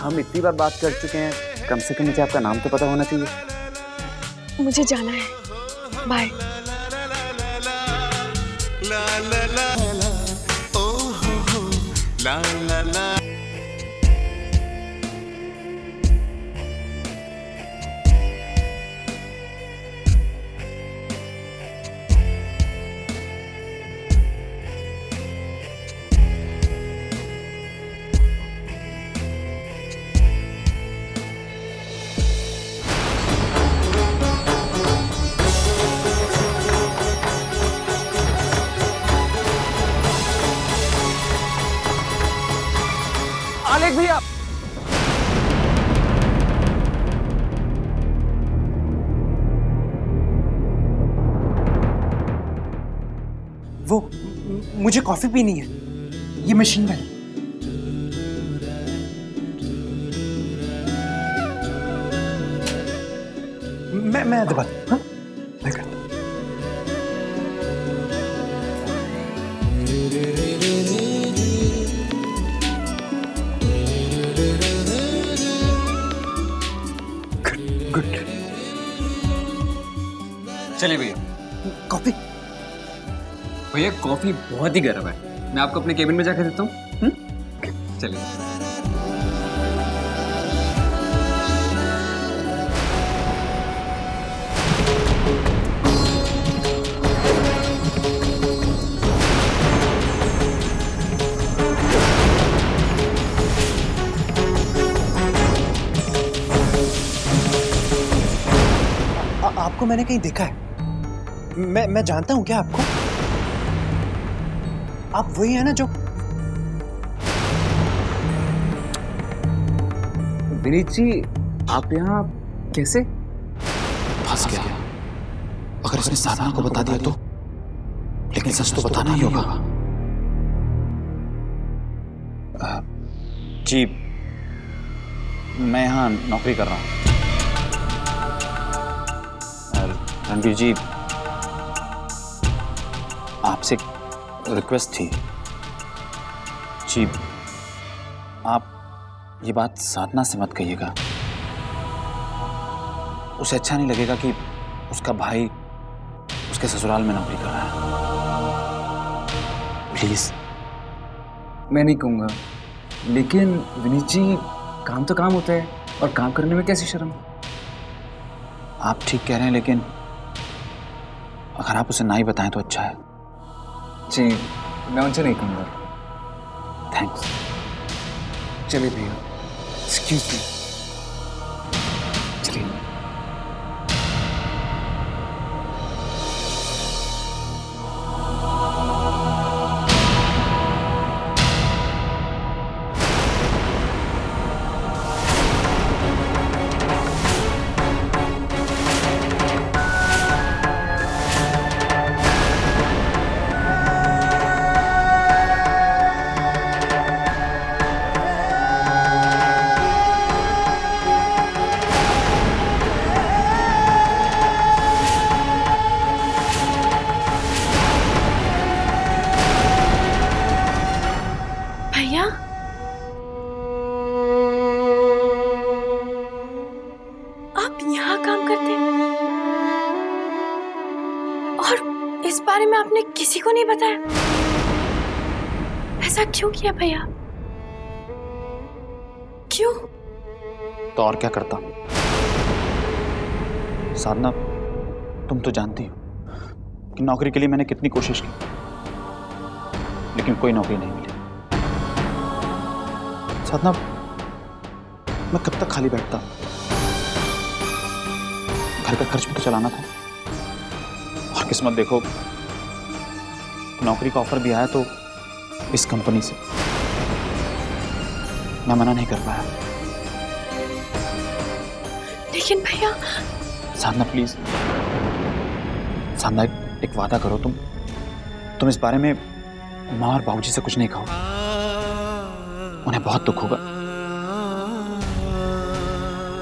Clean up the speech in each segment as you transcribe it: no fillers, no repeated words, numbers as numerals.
हम इतनी बार बात कर चुके हैं, कम से कम मुझे आपका नाम तो पता होना चाहिए। मुझे जाना है, बाय। आलेख भैया, वो मुझे कॉफी पीनी है, ये मशीन में। मैं दबा दूं, हाँ? मैं करता हूं। गुड। चलिए भैया। कॉफी? भैया कॉफी बहुत ही गर्म है, मैं आपको अपने केबिन में जाकर देता हूँ। चलिए। आपको मैंने कहीं देखा है? मैं जानता हूं क्या आपको? आप वही है ना जो... विनीत जी, आप यहाँ कैसे? फंस गया। अगर इसने साधना को बता दिया तो, लेकिन सच तो बताना ही होगा। जी, मैं यहाँ नौकरी कर रहा हूँ। रणवीर जी, आपसे एक रिक्वेस्ट थी। जी, आप ये बात साधना से मत कहिएगा। उसे अच्छा नहीं लगेगा कि उसका भाई उसके ससुराल में नौकरी कर रहा है। प्लीज। मैं नहीं कहूँगा, लेकिन विनीत जी, काम तो काम होता है, और काम करने में कैसी शर्म? आप ठीक कह रहे हैं, लेकिन अगर आप उसे ना ही बताएं तो अच्छा है। जी, मैं उनसे नहीं कहूँगा। थैंक्स। चलिए भैया। Excuse me. चलिए। भैया, आप यहाँ काम करते हैं और इस बारे में आपने किसी को नहीं बताया? ऐसा क्यों किया भैया? क्यों? तो और क्या करता? साधना, तुम तो जानती हो कि नौकरी के लिए मैंने कितनी कोशिश की, लेकिन कोई नौकरी नहीं मिली। साधना, मैं कब तक खाली बैठता? घर का खर्च भी तो चलाना था। और किस्मत देखो, नौकरी का ऑफर भी आया तो इस कंपनी से। मैं मना नहीं कर पाया। लेकिन भैया... साधना प्लीज, साधना, एक वादा करो। तुम इस बारे में माँ और बाबूजी से कुछ नहीं कहो। उन्हें बहुत दुख होगा।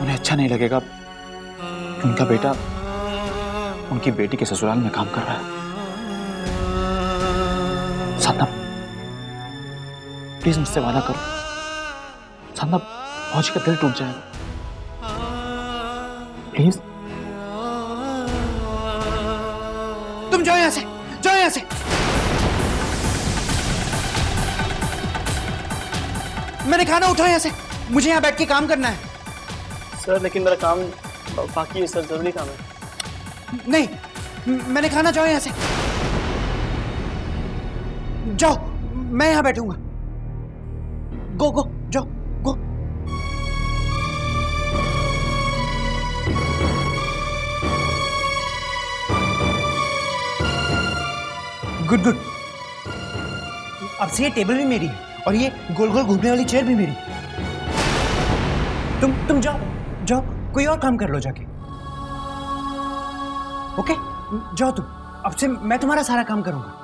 उन्हें अच्छा नहीं लगेगा कि उनका बेटा उनकी बेटी के ससुराल में काम कर रहा है। साधना प्लीज मुझसे वादा करो। साधना, फौजी का दिल टूट जाएगा। प्लीज तुम जाओ यहाँ से, जाओ यहाँ से। मैंने खाना उठाया यहाँ से, मुझे यहाँ बैठ के काम करना है। सर लेकिन मेरा काम बाकी है सर, जरूरी काम है। नहीं, मैंने खाना, जाओ यहाँ से, जाओ, मैं यहाँ बैठूंगा। गो गो, जाओ गो। Good good. अब से ये टेबल भी मेरी है और ये गोल गोल घूमने वाली चेयर भी मेरी। तुम जाओ जाओ, कोई और काम कर लो जाके। ओके, जाओ तुम। अब से मैं तुम्हारा सारा काम करूंगा।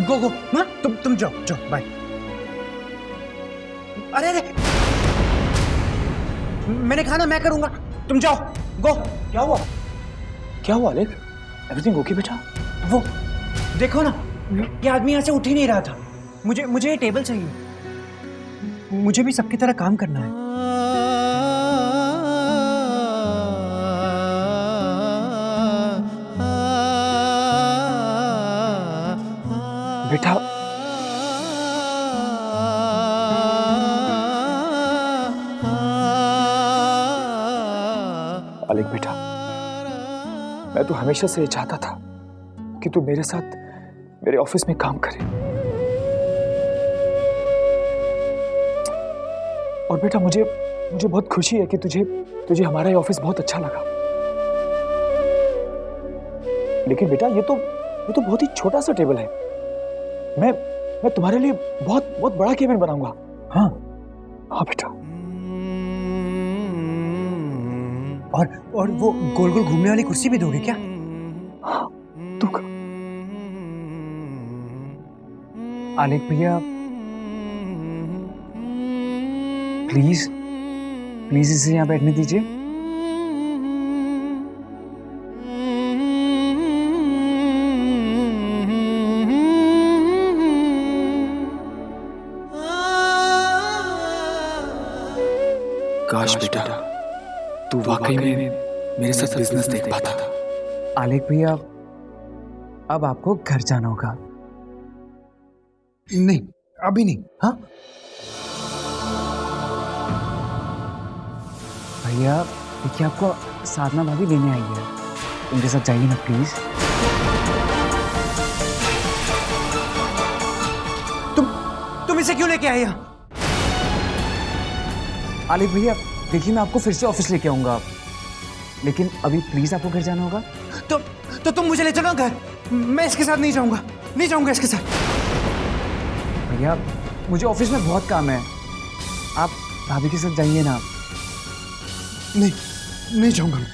गो गो। हाँ, तुम जाओ जाओ, बाय। अरे अरे, मैंने खाना मैं करूंगा, तुम जाओ, गो। क्या हुआ? क्या हुआ अलेक? एवरीथिंग ओके बेटा? वो देखो ना, ये आदमी यहाँ से उठ ही नहीं रहा था। मुझे ये टेबल चाहिए। मुझे भी सबकी तरह काम करना है। बेटा अलेक बेटा, मैं तो हमेशा से ये चाहता था कि तू मेरे साथ मेरे ऑफिस में काम करे। और बेटा मुझे बहुत खुशी है कि तुझे हमारा ये ऑफिस बहुत अच्छा लगा। लेकिन बेटा ये तो बहुत ही छोटा सा टेबल है। मैं तुम्हारे लिए बहुत बड़ा केबिन बनाऊंगा। हाँ हाँ बेटा। और वो गोल गोल घूमने वाली कुर्सी भी दोगे क्या? हाँ दूंगा। आलेख भैया प्लीज प्लीज इसे यहाँ बैठने दीजिए। काश बेटा तू वाकई में मेरे साथ बिजनेस देख पाता। आलेख भैया अब आपको घर जाना होगा। नहीं, अभी नहीं। हाँ भैया देखिए, आपको साधना भाभी लेने आई है, उनके साथ जाइए ना प्लीज। तुम इसे क्यों लेके आए यहाँ? आलेख भैया देखिए, मैं आपको फिर से ऑफिस लेके आऊंगा, लेकिन अभी प्लीज आपको घर जाना होगा। तो तुम मुझे ले चलो घर। मैं इसके साथ नहीं जाऊंगा, नहीं जाऊंगा इसके साथ। भैया मुझे ऑफिस में बहुत काम है, आप भाभी के साथ जाइए ना। नहीं जाऊंगा मैं।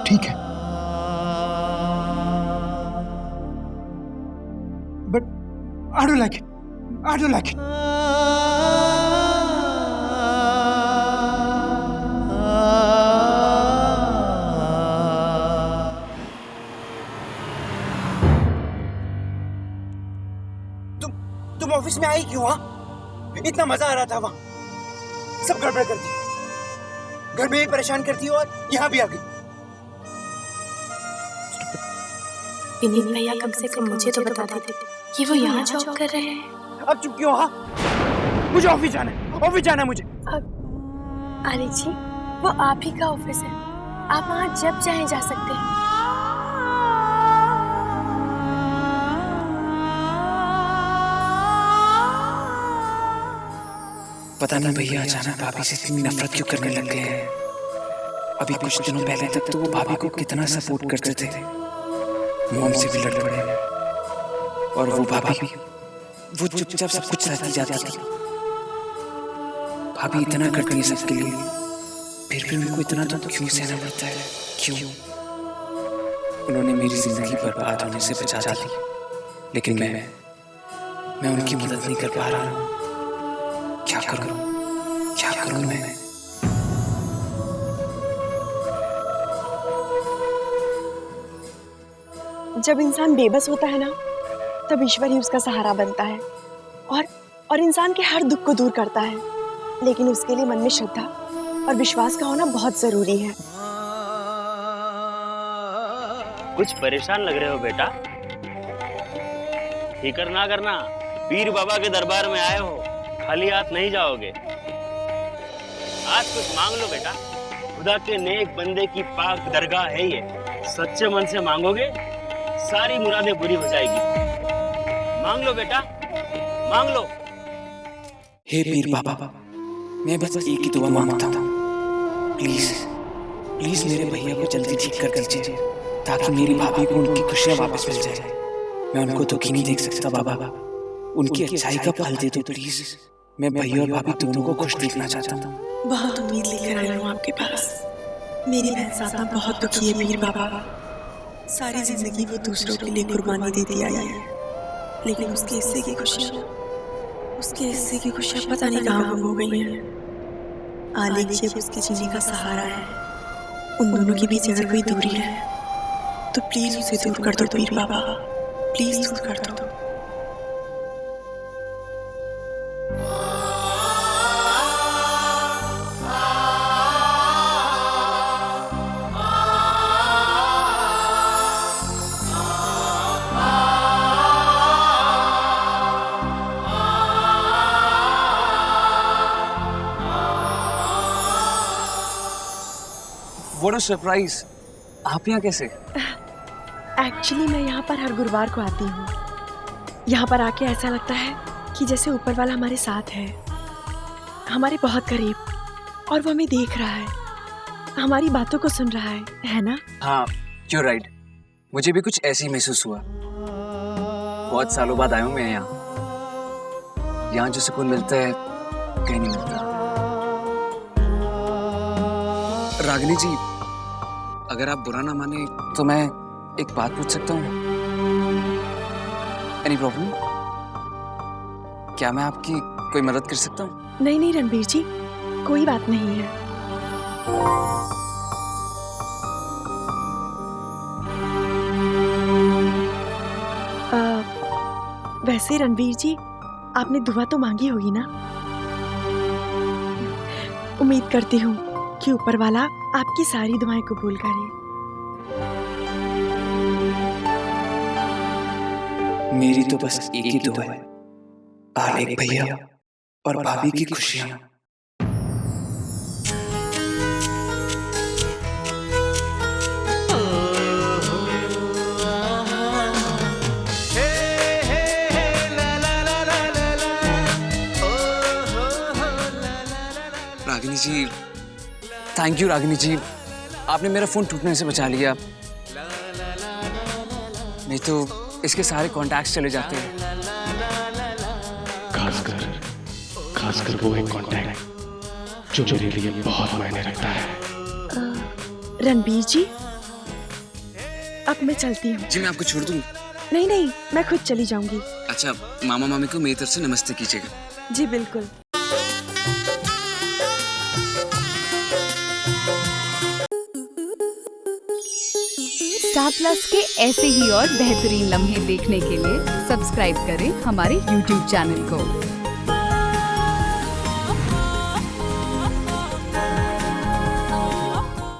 ठीक है, but I don't like it. I don't like it. तुम ऑफिस में आई क्यों? हाँ, इतना मजा आ रहा था वहां, सब गड़बड़ कर दी। घर में भी परेशान करती हो और यहाँ भी आ गई। विनीत भैया कम से कम मुझे तो बता देते कि वो यहाँ जॉब कर रहे हैं। अब चुप क्यों? हाँ, मुझे ऑफिस जाना है, ऑफिस जाना है मुझे। आलिक जी, वो आप ही का ऑफिस है, आप वहाँ जब चाहे जा सकते हैं। पता नहीं भैया अचानक भाभी से इतनी नफरत क्यों करने लग गए हैं। अभी कुछ दिनों पहले तक तो वो भाभी को कितना सपोर्ट करते थे, मॉम से भी लड़ पड़े, और वो भाभी वो चुपचाप सब कुछ सहती जाती थी। भाभी इतना करती है सबके लिए, फिर भी उनको इतना तो क्यों सहना पड़ता है? क्यों? उन्होंने मेरी जिंदगी बर्बाद होने से बचा दी, लेकिन मैं उनकी मदद नहीं कर पा रहा हूँ। क्या करूं मैं? जब इंसान बेबस होता है ना, तब ईश्वर ही उसका सहारा बनता है और इंसान के हर दुख को दूर करता है। लेकिन उसके लिए मन में श्रद्धा और विश्वास का होना बहुत जरूरी है। कुछ परेशान लग रहे हो बेटा। फिक्र ना करना, पीर बाबा के दरबार में आए हो, खाली हाथ नहीं जाओगे। आज कुछ मांग लो बेटा, खुदा के नेक बंदे की पाक दरगाह है ये। सच्चे मन से मांगोगे, सारी मुरादें पूरी हो जाएगी। मांग लो बेटा, मांग लो। हे पीर बाबा, मैं बस एक ही दुआ मांगता हूँ, प्लीज प्लीज मेरे भैया को जल्दी ठीक कर दीजिए, ताकि मेरी भाभी को उनकी खुशियाँ वापस मिल जाए। मैं उनको दुखी नहीं देख सकता बाबा, उनकी अच्छाई का फल दे दो प्लीज। मैं भैया और भाभी दोनों को खुश देखना चाहता हूँ। बहुत उम्मीद लेकर आई हूँ आपके पास। मेरी बहन सादा बहुत दुखी है पीर बाबा। सारी जिंदगी वो दूसरों के लिए कुर्बानी दे दी आई है, लेकिन उसके हिस्से की खुशियाँ पता नहीं कहाँ गुम हो गई हैं। आलिक जी अब उसके जीने का सहारा है। उन दोनों के बीच अगर कोई दूरी है तो प्लीज उसे दूर कर दो पीर बाबा, प्लीज दूर कर दो। What a surprise! आप यहाँ कैसे? एक्चुअली मैं यहाँ पर हर गुरुवार को आती हूँ। यहाँ पर आके ऐसा लगता है कि जैसे ऊपर वाला हमारे साथ है, हमारे बहुत करीब, और वो हमें देख रहा है, हमारी बातों को सुन रहा है ना? हाँ, you're right. मुझे भी कुछ ऐसे ही महसूस हुआ। बहुत सालों बाद आया हूँ मैं यहाँ जो सुकून मिलता है कहीं नहीं मिलता। रागिनी जी, अगर आप बुरा ना माने तो मैं एक बात पूछ सकता हूँ? Any problem? क्या मैं आपकी कोई मदद कर सकता हूँ? नहीं नहीं रणबीर जी, कोई बात नहीं है। वैसे रणबीर जी, आपने दुआ तो मांगी होगी ना? उम्मीद करती हूँ कि ऊपर वाला आपकी सारी दुआएं कबूल करे। मेरी तो बस एक ही दुआ है, आलिक भैया और भाभी की खुशियाँ। रागिनी जी, थैंक यू रागिनी जी, आपने मेरा फोन टूटने से बचा लिया, नहीं तो इसके सारे कॉन्टैक्ट्स चले जाते हैं। खासकर वो एक कॉन्टैक्ट जो मेरे लिए बहुत मायने रखता है। रणबीर जी, अब मैं चलती हूँ। जी मैं आपको छोड़ दूँ? नहीं नहीं, मैं खुद चली जाऊंगी। अच्छा, मामा मामी को मेरी तरफ से नमस्ते कीजिएगा। जी बिल्कुल। स्टार प्लस के ऐसे ही और बेहतरीन लम्हे देखने के लिए सब्सक्राइब करें हमारे YouTube चैनल को।